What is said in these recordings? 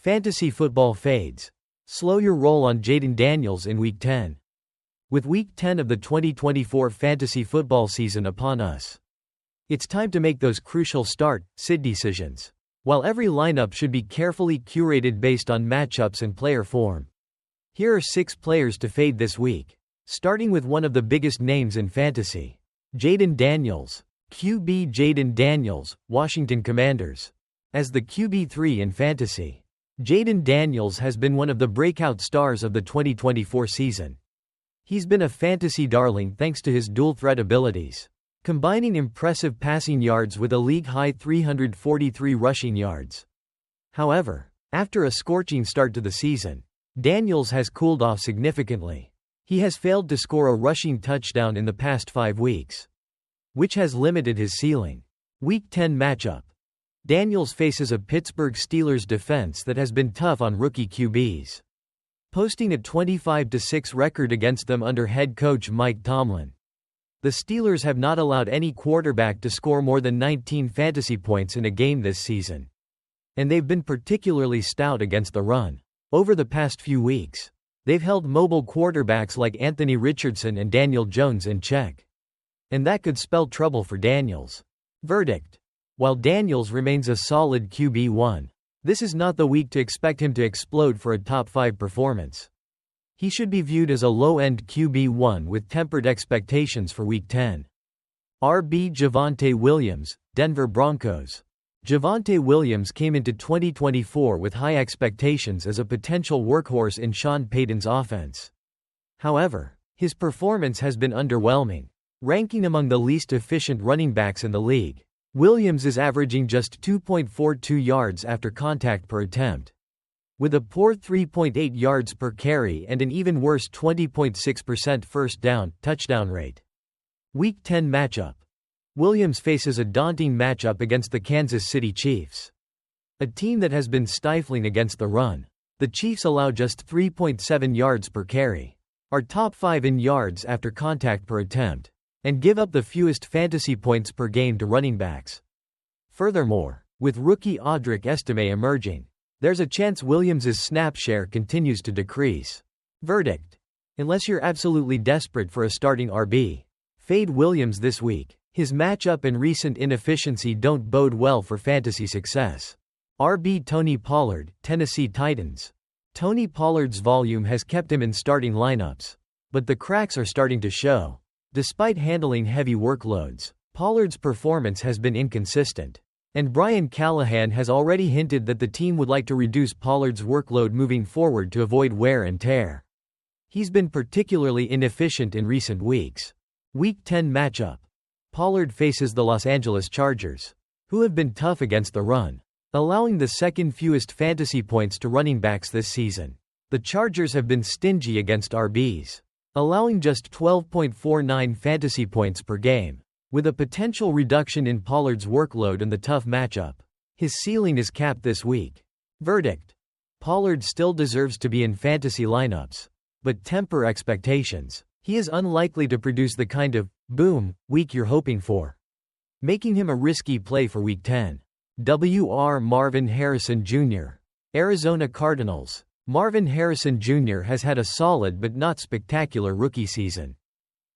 Fantasy football fades. Slow your roll on Jayden Daniels in Week 10. With Week 10 of the 2024 fantasy football season upon us, it's time to make those crucial start-sit decisions. While every lineup should be carefully curated based on matchups and player form, here are 6 players to fade this week. Starting with one of the biggest names in fantasy, Jayden Daniels. QB Jayden Daniels, Washington Commanders. As the QB3 in fantasy, Jayden Daniels has been one of the breakout stars of the 2024 season. He's been a fantasy darling thanks to his dual-threat abilities, combining impressive passing yards with a league-high 343 rushing yards. However, after a scorching start to the season, Daniels has cooled off significantly. He has failed to score a rushing touchdown in the past 5 weeks, which has limited his ceiling. Week 10 matchup. Daniels faces a Pittsburgh Steelers defense that has been tough on rookie QBs, posting a 25-6 record against them under head coach Mike Tomlin. The Steelers have not allowed any quarterback to score more than 19 fantasy points in a game this season, and they've been particularly stout against the run. Over the past few weeks, they've held mobile quarterbacks like Anthony Richardson and Daniel Jones in check, and that could spell trouble for Daniels. Verdict: while Daniels remains a solid QB1, this is not the week to expect him to explode for a top 5 performance. He should be viewed as a low-end QB1 with tempered expectations for Week 10. RB Javonte Williams, Denver Broncos. Javonte Williams came into 2024 with high expectations as a potential workhorse in Sean Payton's offense. However, his performance has been underwhelming, ranking among the least efficient running backs in the league. Williams is averaging just 2.42 yards after contact per attempt, with a poor 3.8 yards per carry and an even worse 20.6% first down touchdown rate. Week 10 matchup. Williams faces a daunting matchup against the Kansas City Chiefs, a team that has been stifling against the run. The Chiefs allow just 3.7 yards per carry, are top 5 in yards after contact per attempt, and give up the fewest fantasy points per game to running backs. Furthermore, with rookie Audric Estime emerging, there's a chance Williams' snap share continues to decrease. Verdict: unless you're absolutely desperate for a starting RB, fade Williams this week. His matchup and recent inefficiency don't bode well for fantasy success. RB Tony Pollard, Tennessee Titans. Tony Pollard's volume has kept him in starting lineups, but the cracks are starting to show. Despite handling heavy workloads, Pollard's performance has been inconsistent, and Brian Callahan has already hinted that the team would like to reduce Pollard's workload moving forward to avoid wear and tear. He's been particularly inefficient in recent weeks. Week 10 matchup. Pollard faces the Los Angeles Chargers, who have been tough against the run, allowing the second fewest fantasy points to running backs this season. The Chargers have been stingy against RBs, allowing just 12.49 fantasy points per game. With a potential reduction in Pollard's workload and the tough matchup, his ceiling is capped this week. Verdict: Pollard still deserves to be in fantasy lineups, but temper expectations. He is unlikely to produce the kind of boom week you're hoping for, making him a risky play for Week 10. Wr. Marvin Harrison Jr. Arizona Cardinals. Marvin Harrison Jr. has had a solid but not spectacular rookie season.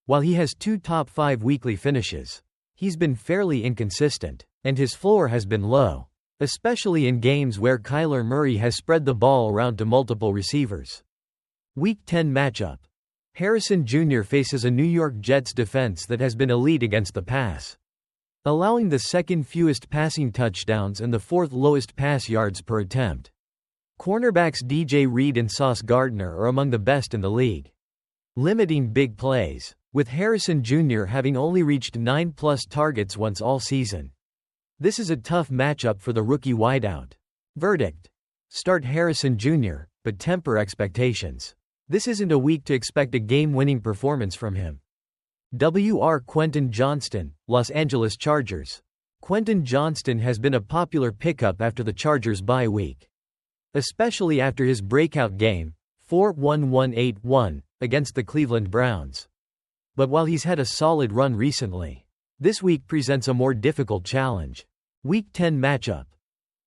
While he has 2 top 5 weekly finishes, he's been fairly inconsistent, and his floor has been low, especially in games where Kyler Murray has spread the ball around to multiple receivers. Week 10 matchup. Harrison Jr. faces a New York Jets defense that has been elite against the pass, allowing the second fewest passing touchdowns and the 4th lowest pass yards per attempt. Cornerbacks DJ Reed and Sauce Gardner are among the best in the league, limiting big plays, with Harrison Jr. having only reached 9+ targets once all season. This is a tough matchup for the rookie wideout. Verdict: start Harrison Jr., but temper expectations. This isn't a week to expect a game-winning performance from him. Wr. Quentin Johnston, Los Angeles Chargers. Quentin Johnston has been a popular pickup after the Chargers' bye week, especially after his breakout game, 4-1-1-8-1, against the Cleveland Browns. But while he's had a solid run recently, this week presents a more difficult challenge. Week 10 matchup.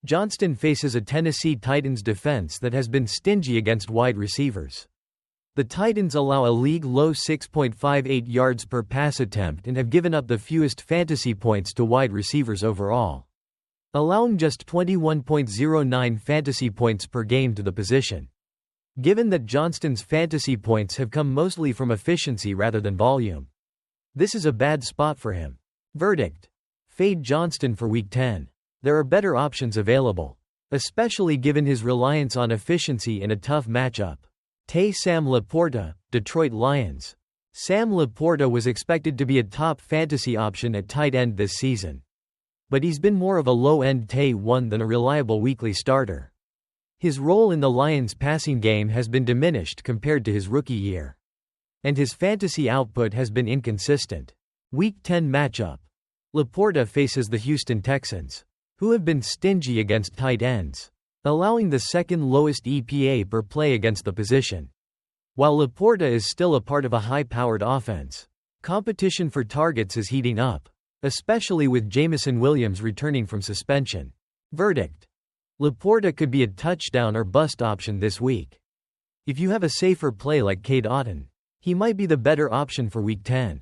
Johnston faces a Tennessee Titans defense that has been stingy against wide receivers. The Titans allow a league-low 6.58 yards per pass attempt and have given up the fewest fantasy points to wide receivers overall, allowing just 21.09 fantasy points per game to the position. Given that Johnston's fantasy points have come mostly from efficiency rather than volume, this is a bad spot for him. Verdict: fade Johnston for Week 10. There are better options available, especially given his reliance on efficiency in a tough matchup. Sam Laporta, Detroit Lions. Sam Laporta was expected to be a top fantasy option at tight end this season, but he's been more of a low-end Tay 1 than a reliable weekly starter. His role in the Lions' passing game has been diminished compared to his rookie year, and his fantasy output has been inconsistent. Week 10 matchup. Laporta faces the Houston Texans, who have been stingy against tight ends, allowing the second lowest EPA per play against the position. While Laporta is still a part of a high-powered offense, competition for targets is heating up, especially with Jameson Williams returning from suspension. Verdict: Laporta could be a touchdown or bust option this week. If you have a safer play like Cade Otton, he might be the better option for Week 10.